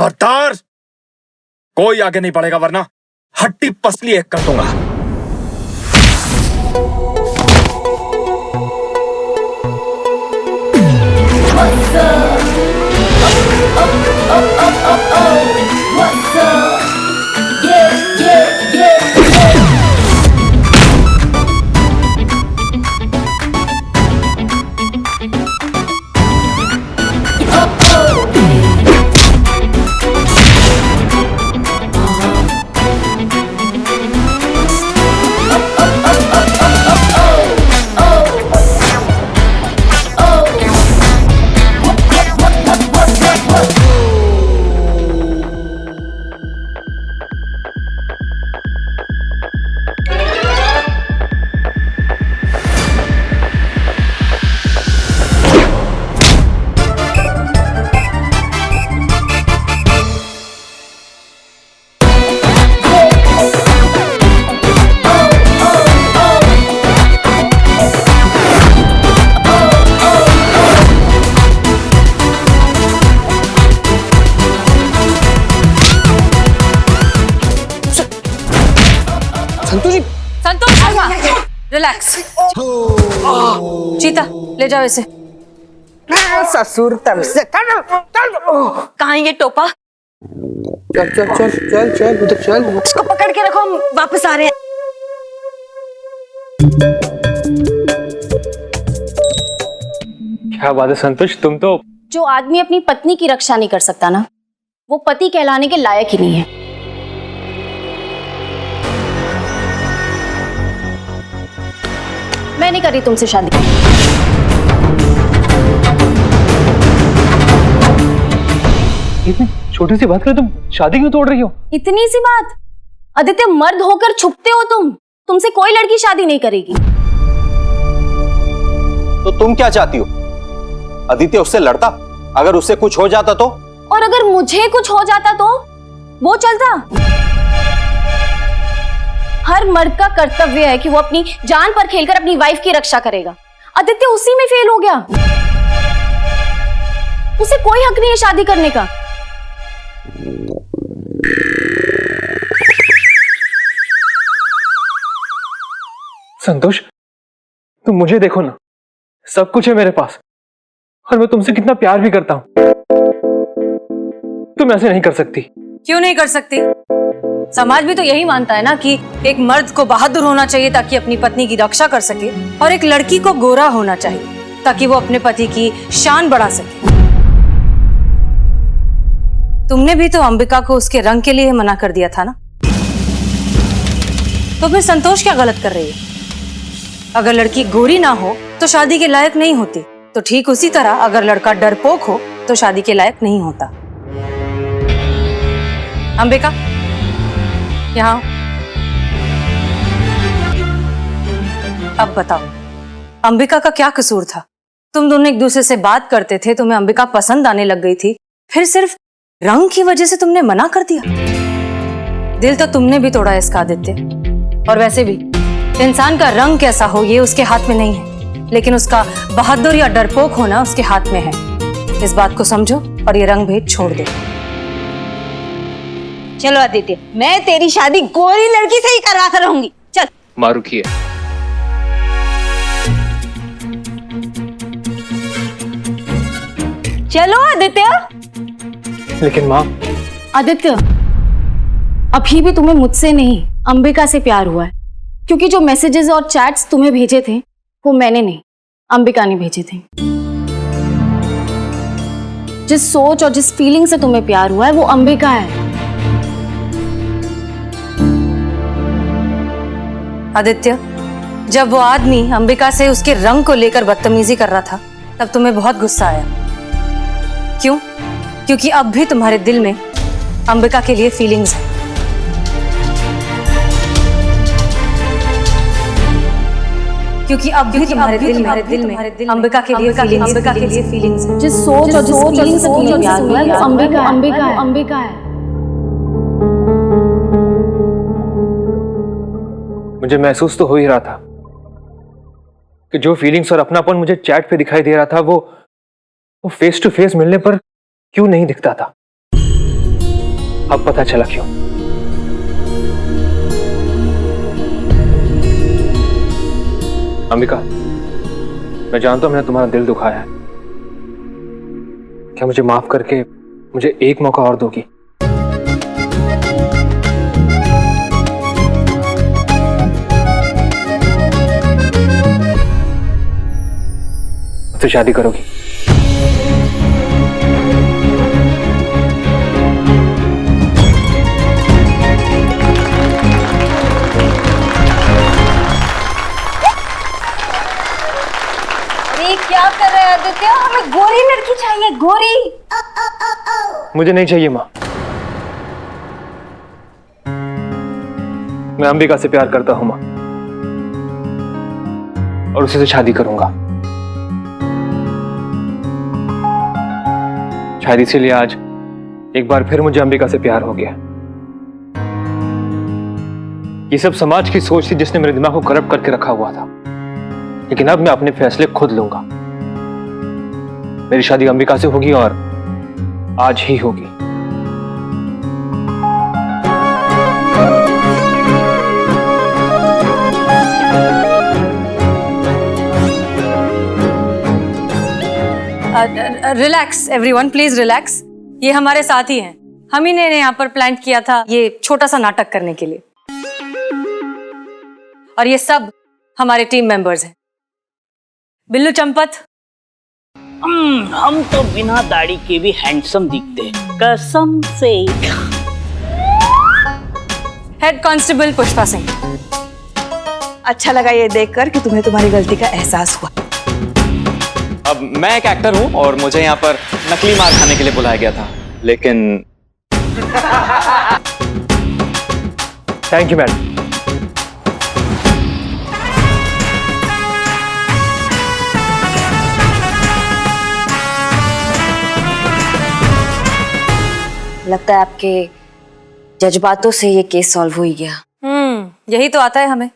खबरदार, कोई आगे नहीं बढ़ेगा वरना हड्डी पसली एक कर दूंगा। संतोष रिलैक्स। चीता ले जाओ इसे। ससुर तब से कहाँ ये टोपा? चल चल चल चल चल उधर चल। उसको पकड़ के रखो, हम वापस आ रहे हैं। क्या बात है संतोष, तुम तो। जो आदमी अपनी पत्नी की रक्षा नहीं कर सकता ना, वो पति कहलाने के लायक ही नहीं है। मैं नहीं कर रही तुमसे शादी। इतनी छोटी सी बात कर तुम शादी क्यों तोड़ रही हो? इतनी सी बात? आदित्य, मर्द होकर छुपते हो तुम। तुमसे कोई लड़की शादी नहीं करेगी। तो तुम क्या चाहती हो? आदित्य उससे लड़ता, अगर उससे कुछ हो जाता तो? और अगर मुझे कुछ हो जाता तो वो चलता? हर मर्द का कर्तव्य है कि वो अपनी जान पर खेलकर अपनी वाइफ की रक्षा करेगा। आदित्य उसी में फेल हो गया। उसे कोई हक नहीं है शादी करने का। संतोष, तुम मुझे देखो ना, सब कुछ है मेरे पास और मैं तुमसे कितना प्यार भी करता हूं। तुम ऐसे नहीं कर सकती। क्यों नहीं कर सकती? समाज भी तो यही मानता है ना कि एक मर्द को बहादुर होना चाहिए ताकि अपनी पत्नी की रक्षा कर सके, और एक लड़की को गोरा होना चाहिए ताकि वो अपने पति की शान बढ़ा सके। तुमने भी तो अंबिका को उसके रंग के लिए मना कर दिया था ना, तो फिर संतोष क्या गलत कर रही है? अगर लड़की गोरी ना हो तो शादी के लायक नहीं होती, तो ठीक उसी तरह अगर लड़का डरपोक हो तो शादी के लायक नहीं होता। अंबिका, यहाँ अब बताओ, अंबिका का क्या कसूर था? तुम दोनों एक दूसरे से बात करते थे, तुम्हें अंबिका पसंद आने लग गई थी, फिर सिर्फ रंग की वजह से तुमने मना कर दिया। दिल तो तुमने भी तोड़ा इसका आदित्य। और वैसे भी इंसान का रंग कैसा हो ये उसके हाथ में नहीं है, लेकिन उसका बहादुर या डरपोक होना उसके हाथ में है। इस बात को समझो और ये रंग भेद छोड़ दो। चलो आदित्य, मैं तेरी शादी गोरी लड़की से ही करवा कर रहूंगी। चल। माँ रुकिए। चलो आदित्य। लेकिन माँ। आदित्य, अभी भी तुम्हें मुझसे नहीं अंबिका से प्यार हुआ है, क्योंकि जो मैसेजेस और चैट्स तुम्हें भेजे थे वो मैंने नहीं, अंबिका ने भेजे थे। जिस सोच और जिस फीलिंग से तुम्हें प्यार हुआ है वो अंबिका है। आदित्य, जब वो आदमी अंबिका से उसके रंग को लेकर बदतमीजी कर रहा था तब तुम्हें बहुत गुस्सा आया। क्यों? क्योंकि अब भी तुम्हारे दिल में अंबिका के लिए फीलिंग्स है। क्योंकि अब भी तुम्हारे दिल में अंबिका के लिए फीलिंग्स है। जिस सोच और जिस फीलिंग से तुम्हें प्यार हुआ है वो अंबिका है। मुझे महसूस तो हो ही रहा था कि जो फीलिंग्स और अपनापन मुझे चैट पे दिखाई दे रहा था वो फेस टू फेस मिलने पर क्यों नहीं दिखता था। अब पता चला क्यों। अंबिका, मैं जानता हूं मैंने तुम्हारा दिल दुखाया है। क्या मुझे माफ करके मुझे एक मौका और दोगी? मुझसे शादी करोगी? अरे क्या कर रहे हैं आदित्य? हमें गोरी लड़की चाहिए, गोरी। मुझे नहीं चाहिए माँ। मैं अंबिका से प्यार करता हूं माँ, और उसी से शादी करूंगा। शायद इसीलिए आज एक बार फिर मुझे अंबिका से प्यार हो गया। ये सब समाज की सोच थी जिसने मेरे दिमाग को करप्ट करके रखा हुआ था, लेकिन अब मैं अपने फैसले खुद लूंगा। मेरी शादी अंबिका से होगी और आज ही होगी। Relax everyone, please relax. ये हमारे साथी हैं, हम ही ने यहाँ पर प्लान किया था ये छोटा सा नाटक करने के लिए, और ये सब हमारे टीम मेंबर्स हैं। बिल्लू चंपत, हम तो बिना दाढ़ी के भी हैंडसम दिखते हैं, कसम से। Head constable Pushpa Singh. अच्छा लगा ये देखकर कि तुम्हें तुम्हारी गलती का एहसास हुआ। अब मैं एक एक्टर हूं और मुझे यहाँ पर नकली मार खाने के लिए बुलाया गया था, लेकिन थैंक यू मैडम। लगता है आपके जज्बातों से ये केस सॉल्व हो ही गया। यही तो आता है हमें।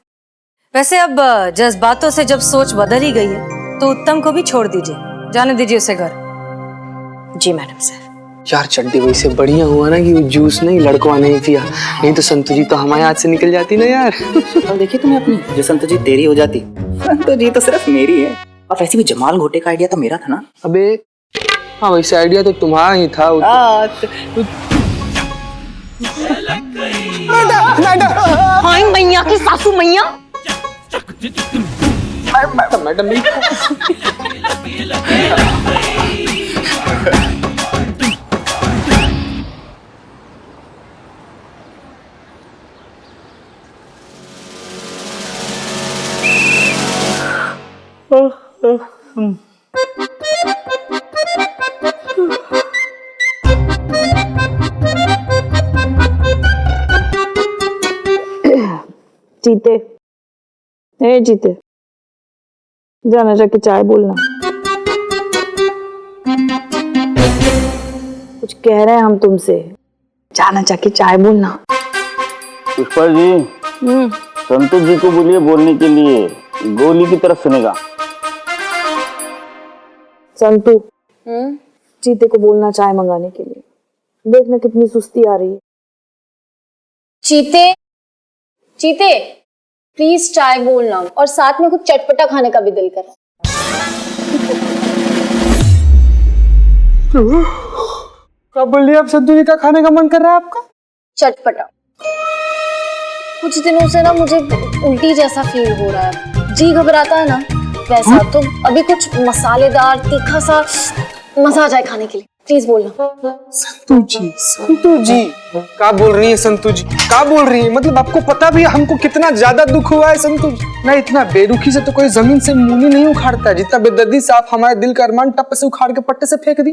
वैसे अब जज्बातों से जब सोच बदल ही गई है तो उत्तम को भी छोड़ दीजिए, जाने दीजिए उसे घर। जी मैडम सर। यार चड्डी वैसे बढ़िया हुआ ना कि वो जूस नहीं लड़कवा नहीं पिया, नहीं तो संतु जी तो हमारे हाथ से निकल जाती ना यार। और देखिए तुम्हें अपनी, जो संतु जी तेरी हो जाती, संतु जी तो सिर्फ मेरी है। और वैसे भी जमाल घोटे का आइडिया तो मेरा था ना। अबे हाँ, वैसे आइडिया तो तुम्हारा ही था। हाय मैया की सासू मैया। मैडम नहीं। जीते, ए जीते, जाना जाके चाय बोलना। कुछ कह रहे हैं हम तुमसे, जाना जाके चाय बोलना। पुष्पा जी, संतोष जी को बोलिए बोलने के लिए, गोली की तरफ सुनेगा। संतू, जीते को बोलना चाय मंगाने के लिए। देखना कितनी सुस्ती आ रही है। चीते, चीते, प्लीज चाय बोलना, और साथ में कुछ चटपटा खाने का भी दिल कर रहा है। क्या बोल रही है आप? संतु जी का खाने का मन कर रहा है आपका? चटपटा। कुछ दिनों से ना मुझे उल्टी जैसा फील हो रहा है, जी घबराता है ना वैसा। तो अभी कुछ मसालेदार तीखा सा मजा आ जाए खाने के लिए, प्लीज बोलना। संतु जी, संतु जी क्या बोल रही है? संतु जी क्या बोल रही है? मतलब आपको पता भी है हमको कितना ज्यादा दुख हुआ है संतु जी। ना इतना बेरुखी से तो कोई जमीन से मूली नहीं उखाड़ता है, जितना बेदर्दी से आप हमारे दिल का अरमान टप से उखाड़ के पट्टे से फेंक दी।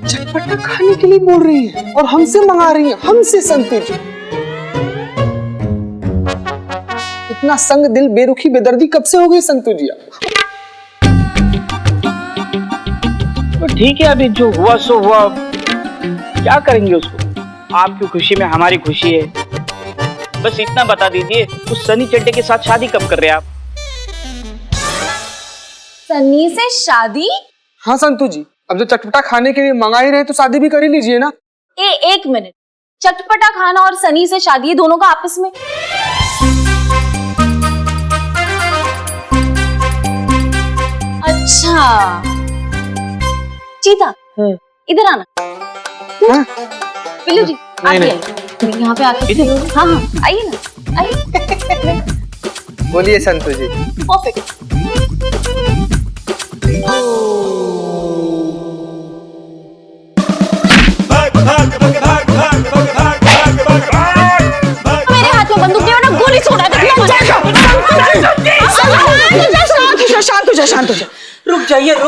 चटपटा खाने के लिए बोल रही है और हमसे मंगा रही है, हमसे। संतु जी इतना संग दिल बेरुखी बेदर्दी कब से हो गई संतु जी? तो ठीक है, अभी जो हुआ सो हुआ, क्या करेंगे उसको। आपकी खुशी में हमारी खुशी है। बस इतना बता दीजिए, उस सनी चड्डे के साथ शादी कब कर रहे हैं आप? सनी से शादी? हाँ संतु जी, अब जो चटपटा खाने के लिए मंगा ही रहे तो शादी भी कर ही लीजिए ना। एक मिनट, चटपटा खाना और सनी से शादी, ये दोनों का आपस में? अच्छा चीता, इधर आना। हाँ? बिल्लू जी आइए, यहाँ पे आके। हाँ हाँ आइए ना, आइए। बोलिए संतु जी। परफेक्ट। मेरे हाथ में बंदूक नहीं, वरना गोली छोड़ा दे। शांत हो जा, शांत हो जा। रुक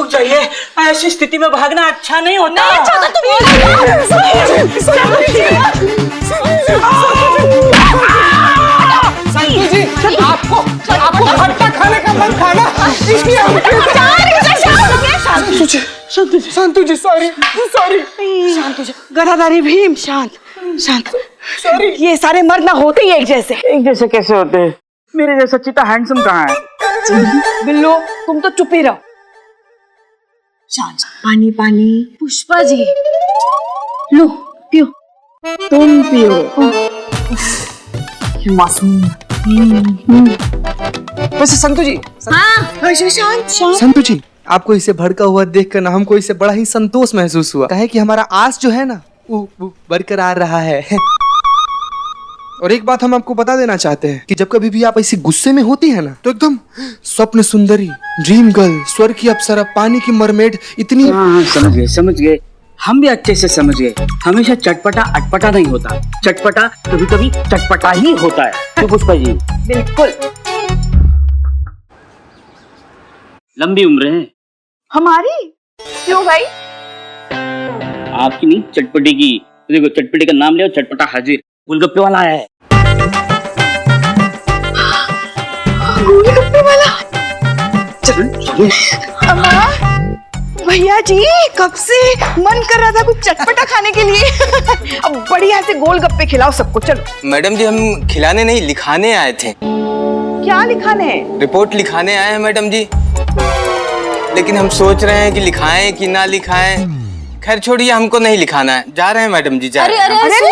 जाइए, ऐसी स्थिति में भागना अच्छा नहीं होता। संतु जी, आपको खट्टा खाने का मन था ना, इसलिए संतु जी सॉरी। शांत हो जा, गदाधारी भीम, शांत। सॉरी। ये सारे मर्द ना होते ही एक जैसे। एक जैसे कैसे होते हैं? मेरे जैसा चीता हैंडसम कहाँ है? बिल्लो तुम तो चुप ही रहो। शांत, पानी पानी। पुष्पा जी लो पियो। तुम पियो। मासूम। वैसे संतु जी, हाँ शांत। संतु जी, आपको इसे भड़का हुआ देखकर ना हमको इससे बड़ा ही संतोष महसूस हुआ। कहे कि हमारा आस जो है ना वो बरकरार रहा है। और एक बात हम आपको बता देना चाहते हैं कि जब कभी भी आप ऐसी गुस्से में होती है ना तो एकदम स्वप्न सुंदरी, ड्रीम गर्ल, स्वर्ग की अप्सरा, पानी की मरमेड इतनी। हाँ समझ गए। हम भी अच्छे से समझ गए। हमेशा चटपटा अटपटा नहीं होता, चटपटा कभी कभी चटपटा ही होता है। तो पुष्पा जी बिल्कुल। लंबी उम्र है हमारी। क्यों भाई? आपकी नहीं, चटपटी की। देखो चटपटी का नाम ले, चटपटा हाजिर। गोलगप्पे वाला आया है। गोलगप्पे वाला? भैया जी कब से मन कर रहा था कुछ चटपटा खाने के लिए। अब बढ़िया से गोलगप्पे खिलाओ सबको। चलो। मैडम जी, हम खिलाने नहीं लिखाने आए थे। क्या लिखाने? रिपोर्ट लिखाने आए हैं मैडम जी, लेकिन हम सोच रहे हैं कि लिखाएं कि ना लिखाएं। खैर छोड़िए, हमको नहीं लिखाना है, जा रहे हैं मैडम जी, जा रहे हैं।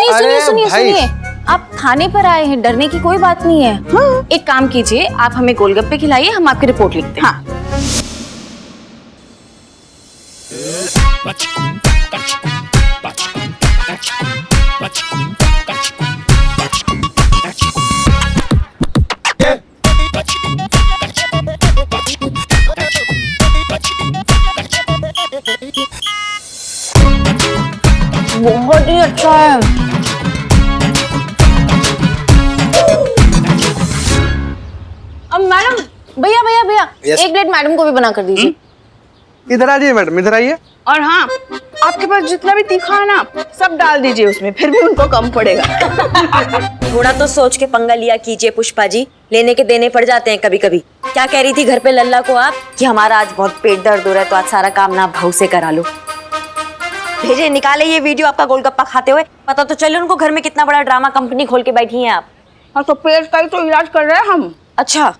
अरे सुनिए, आप खाने पर आए हैं, डरने की कोई बात नहीं है। हाँ। एक काम कीजिए, आप हमें गोलगप्पे खिलाइए, हम आपकी रिपोर्ट लिखते हैं। हाँ। बहुत ही अच्छा है। अब मैडम, भैया एक प्लेट मैडम को भी बना कर दीजिए। इधर आ जाइए मैडम, इधर आइए। और हाँ, आपके पास जितना भी तीखा है ना सब डाल दीजिए उसमें, फिर भी उनको कम पड़ेगा। थोड़ा तो सोच के पंगा लिया कीजिए पुष्पा जी, लेने के देने पड़ जाते हैं कभी कभी। क्या कह रही थी घर पे लल्ला को आप कि हमारा आज बहुत पेट दर्द हो रहा है तो आज सारा काम ना भाव से करा लो। भेजे, निकाले ये वीडियो आपका गोलगप्पा खाते हुए, पता तो चले उनको घर में कितना बड़ा ड्रामा कंपनी खोल के बैठी हैं आप। हाँ तो पेट का ही तो इलाज कर रहे हैं हम। अच्छा,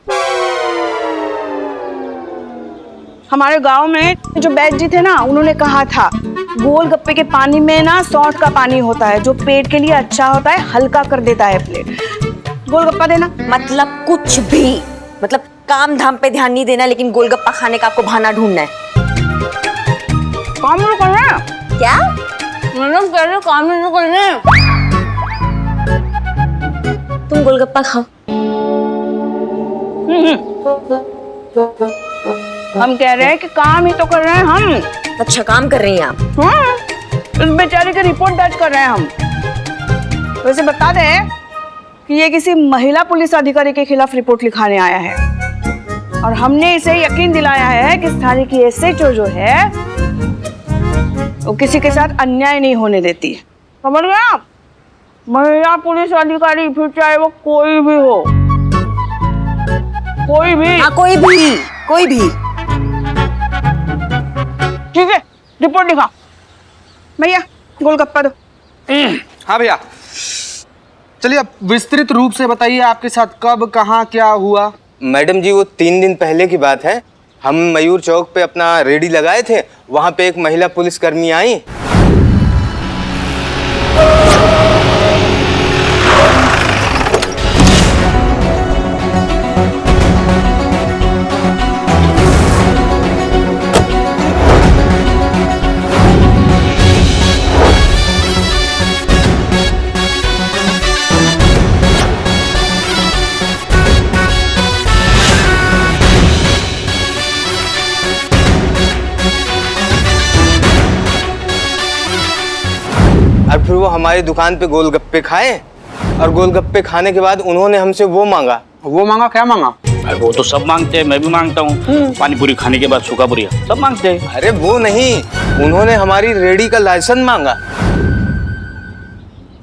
हमारे गांव में जो वैद्य जी थे ना, उन्होंने कहा था गोलगप्पे के पानी में ना सौंठ का पानी होता है जो पेट के लिए अच्छा होता है, हल्का कर देता है पेट। गोलगप्पा देना मतलब कुछ भी, मतलब काम धाम पे ध्यान नहीं देना, लेकिन गोलगप्पा खाने का आपको बहाना ढूंढना है। काम नहीं कर रहे हैं क्या? मैडम कह रहे काम नहीं कर रहे हैं। तुम गोलगप्पा खाओ। हम कह रहे हैं कि काम ही तो कर रहे हैं हम। अच्छा, काम कर रही हैं आप? हाँ, इस बेचारे की रिपोर्ट दर्ज कर रहे हैं हम। वैसे बता दें कि ये किसी महिला पुलिस अधिकारी के खिलाफ रिपोर्ट लिखाने आया है और हमने इसे यकीन दिलाया है कि स्थानीय की एसएचओ जो है वो किसी के साथ अन्याय नहीं होने देती। समझ गए आप? महिला पुलिस अधिकारी, फिर चाहे वो कोई भी हो, कोई भी। हाँ, कोई भी। ठीक है, रिपोर्ट लिखा। भैया गोलगप्पा दो। हाँ भैया, चलिए अब विस्तृत रूप से बताइए आपके साथ कब, कहाँ, क्या हुआ। मैडम जी, वो 3 दिन पहले की बात है। हम मयूर चौक पे अपना रेडी लगाए थे, वहां पे एक महिला पुलिसकर्मी आई। और फिर वो हमारी दुकान पे गोलगप्पे खाए और गोलगप्पे खाने के बाद उन्होंने हमसे वो मांगा। वो मांगा, क्या मांगा? अरे वो तो सब मांगते हैं, मैं भी मांगता हूँ। पानी पूरी खाने के बाद सूखा पूरी सब मांगते हैं। अरे वो नहीं, उन्होंने हमारी रेडी का लाइसेंस मांगा।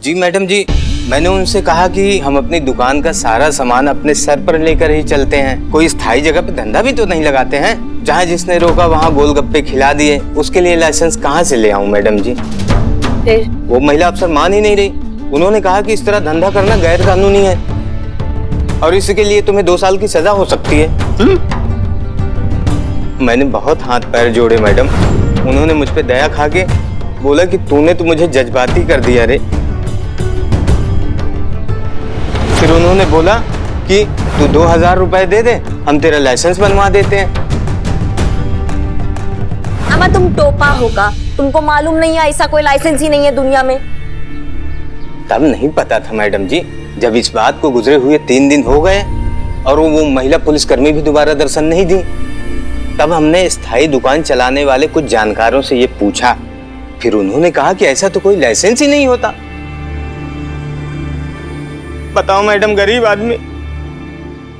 जी मैडम जी, मैंने उनसे कहा कि हम अपनी दुकान का सारा सामान अपने सर पर लेकर ही चलते हैं, कोई स्थायी जगह पे धंधा भी तो नहीं लगाते हैं। जहाँ जिसने रोका वहाँ गोलगप्पे खिला दिए, उसके लिए लाइसेंस कहाँ से ले आऊँ मैडम जी? फिर वो महिला अफसर मान ही नहीं रही। उन्होंने कहा कि इस तरह धंधा करना गैर कानूनी है और इसके लिए तुम्हें 2 साल की सजा हो सकती है। मैंने बहुत हाथ पैर जोड़े मैडम। उन्होंने मुझ पे दया खा के बोला कि तूने तो मुझे जज्बाती कर दिया रे। फिर उन्होंने बोला कि तू 2000 रुपए दे दे, हम तेरा लाइसेंस बनवा देते हैं। अमा तुम टोपा होगा, तुमको मालूम नहीं है ऐसा कोई लाइसेंस ही नहीं है दुनिया में। तब नहीं पता था मैडम जी। जब इस बात को गुजरे हुए 3 दिन हो गए और वो महिला पुलिसकर्मी भी दोबारा दर्शन नहीं दी, तब हमने स्थायी दुकान चलाने वाले कुछ जानकारों से ये पूछा। फिर उन्होंने कहा कि ऐसा तो कोई लाइसेंस ही नहीं होता। बताओ मैडम, गरीब आदमी,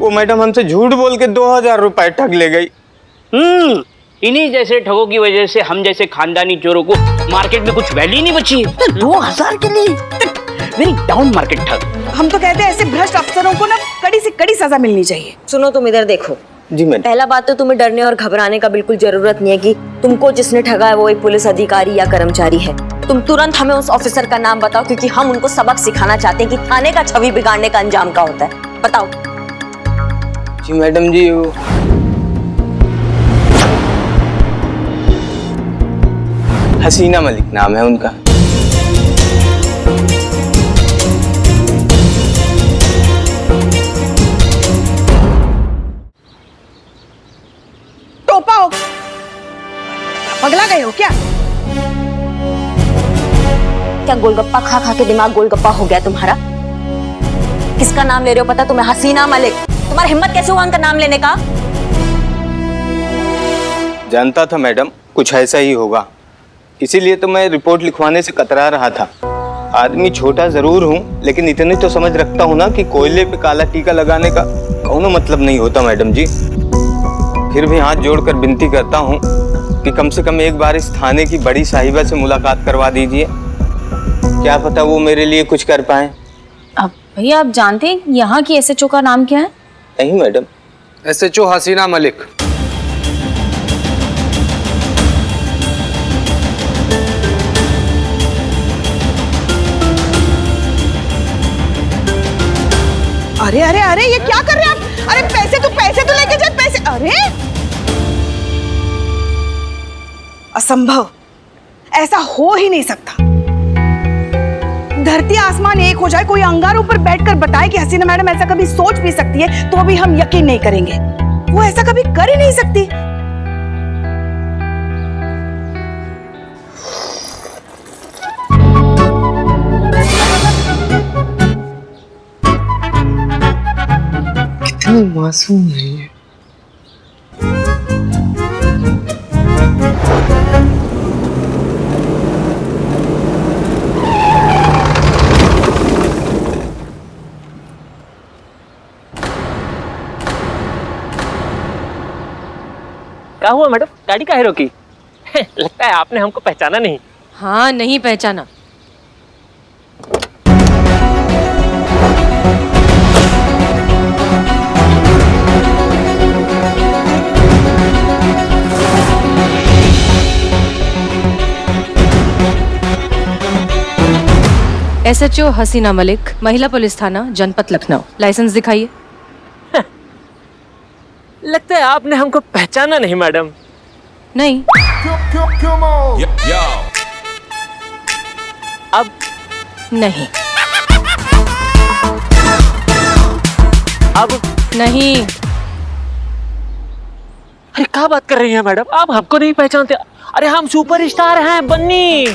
वो मैडम हमसे झूठ बोल के 2000 रुपए ठग ले गई। इन्हीं जैसे ठगों की वजह से हम जैसे खानदानी चोरों को मार्केट में कुछ वैल्यू नहीं बची है। 2000 के लिए वेरी डाउन मार्केट ठग। हम तो कहते हैं ऐसे भ्रष्ट अफसरों को ना कड़ी से कड़ी सजा मिलनी चाहिए। सुनो, तुम इधर देखो। जी मैडम। पहला बात तो तुम्हें डरने और घबराने का बिल्कुल जरूरत नहीं है कि तुमको जिसने ठगा है वो एक पुलिस अधिकारी या कर्मचारी है। तुम तुरंत हमें उस ऑफिसर का नाम बताओ, क्योंकि हम उनको सबक सिखाना चाहते हैं कि थाने का छवि बिगाड़ने का अंजाम क्या होता है। बताओ। जी मैडम जी, हसीना मलिक नाम है उनका। टोपा हो, पगला गए हो क्या? क्या गोलगप्पा खा खा के दिमाग गोलगप्पा हो गया तुम्हारा? किसका नाम ले रहे हो पता तुम्हें? हसीना मलिक। तुम्हारा हिम्मत कैसे हुआ उनका नाम लेने का? जानता था मैडम कुछ ऐसा ही होगा, इसीलिए तो मैं रिपोर्ट लिखवाने से कतरा रहा था। आदमी छोटा जरूर हूँ, लेकिन इतनी तो समझ रखता हूँ ना कि कोयले पे काला टीका लगाने का कौनो मतलब नहीं होता मैडम जी। फिर भी हाथ जोड़कर विनती करता हूँ कि कम से कम एक बार इस थाने की बड़ी साहिबा से मुलाकात करवा दीजिए। क्या पता वो मेरे लिए कुछ कर पाए। अब भैया आप जानते हैं यहाँ की एसएचओ का नाम क्या है? नहीं मैडम। एसएचओ हसीना मलिक। अरे अरे अरे, ये क्या कर रहे हैं आप? अरे पैसे तो लेके जाए, पैसे। अरे असंभव, ऐसा हो ही नहीं सकता। धरती आसमान एक हो जाए, कोई अंगारों पर बैठकर बताए कि हसीना मैडम ऐसा कभी सोच भी सकती है, तो भी हम यकीन नहीं करेंगे। वो ऐसा कभी कर ही नहीं सकती। कितनी मासूम है ये। क्या हुआ मैडम, गाड़ी काहे रोकी? लगता है आपने हमको पहचाना नहीं। हाँ, नहीं पहचाना। एसएचओ हसीना मलिक, महिला पुलिस थाना, जनपद लखनऊ। लाइसेंस दिखाइए। लगता है आपने हमको पहचाना नहीं मैडम। नहीं। अब नहीं। अब नहीं। अरे क्या बात कर रही हैं मैडम, आप हमको नहीं पहचानते? अरे हम सुपरस्टार हैं बन्नी।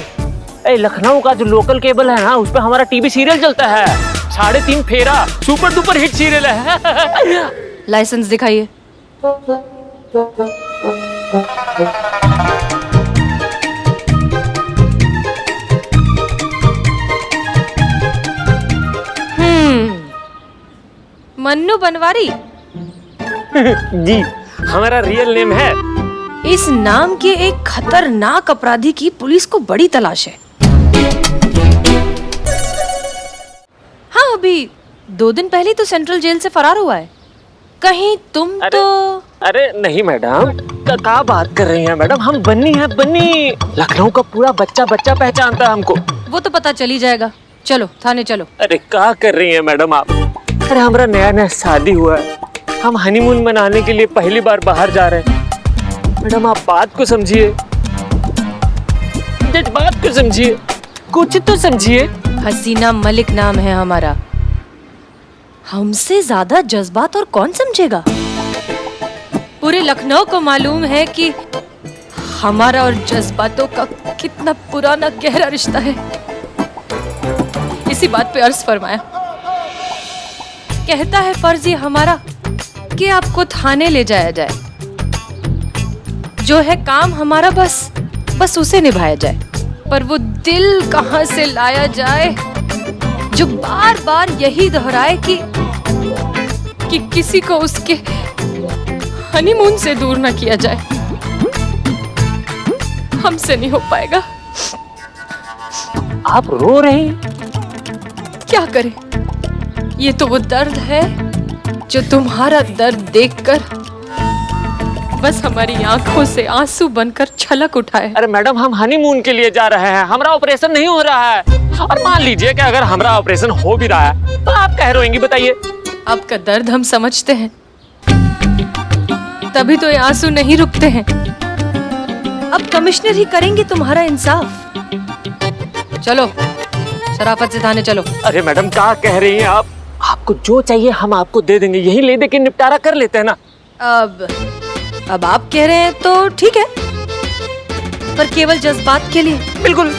लखनऊ का जो लोकल केबल है ना, उस पे हमारा टीवी सीरियल चलता है, 3.5 फेरा, सुपर डुपर हिट सीरियल है। लाइसेंस दिखाइए। मन्नू बनवारी। जी, हमारा रियल नेम है। इस नाम के एक खतरनाक अपराधी की पुलिस को बड़ी तलाश है। हाँ, अभी 2 दिन पहले तो सेंट्रल जेल से फरार हुआ है। कहीं तुम तो? अरे नहीं मैडम, क्या बात कर रही हैं मैडम, हम बन्नी हैं बन्नी। लखनऊ का पूरा बच्चा बच्चा पहचानता है हमको। वो तो पता चल ही जाएगा। चलो थाने चलो। अरे क्या कर रही हैं मैडम आप? अरे हमारा नया नया शादी हुआ है, हम हनीमून मनाने के लिए पहली बार बाहर जा रहे हैं। मैडम आप बात को समझिए, बात को समझिए, कुछ तो समझिए। हसीना मलिक नाम है हमारा। हमसे ज्यादा जज्बात और कौन समझेगा? पूरे लखनऊ को मालूम है कि हमारा और जज्बातों का कितना पुराना गहरा रिश्ता है। इसी बात पे अर्ज फरमाया। कहता है फर्ज ये हमारा कि आपको थाने ले जाया जाए, जो है काम हमारा बस उसे निभाया जाए। पर वो दिल कहां से लाया जाए जो बार बार यही दोहराए कि किसी को उसके हनीमून से दूर ना किया जाए। हमसे नहीं हो पाएगा। आप रो रही हैं? क्या करें, ये तो वो दर्द है जो तुम्हारा दर्द देखकर बस हमारी आंखों से आंसू बनकर छलक उठाए। अरे मैडम हम हनीमून के लिए जा रहे हैं, हमारा ऑपरेशन नहीं हो रहा है। और मान लीजिए कि अगर हमारा ऑपरेशन हो भी रहा है तो आप कह रोएंगी, बताइए? आपका दर्द हम समझते हैं, तभी तो ये आंसू नहीं रुकते हैं। अब कमिश्नर ही करेंगे तुम्हारा इंसाफ। चलो शराफत से थाने चलो। अरे मैडम क्या कह रही हैं आप? आपको जो चाहिए हम आपको दे देंगे, यही ले दे के निपटारा कर लेते हैं ना। अब आप कह रहे हैं तो ठीक है, पर केवल जज्बात के लिए। बिल्कुल।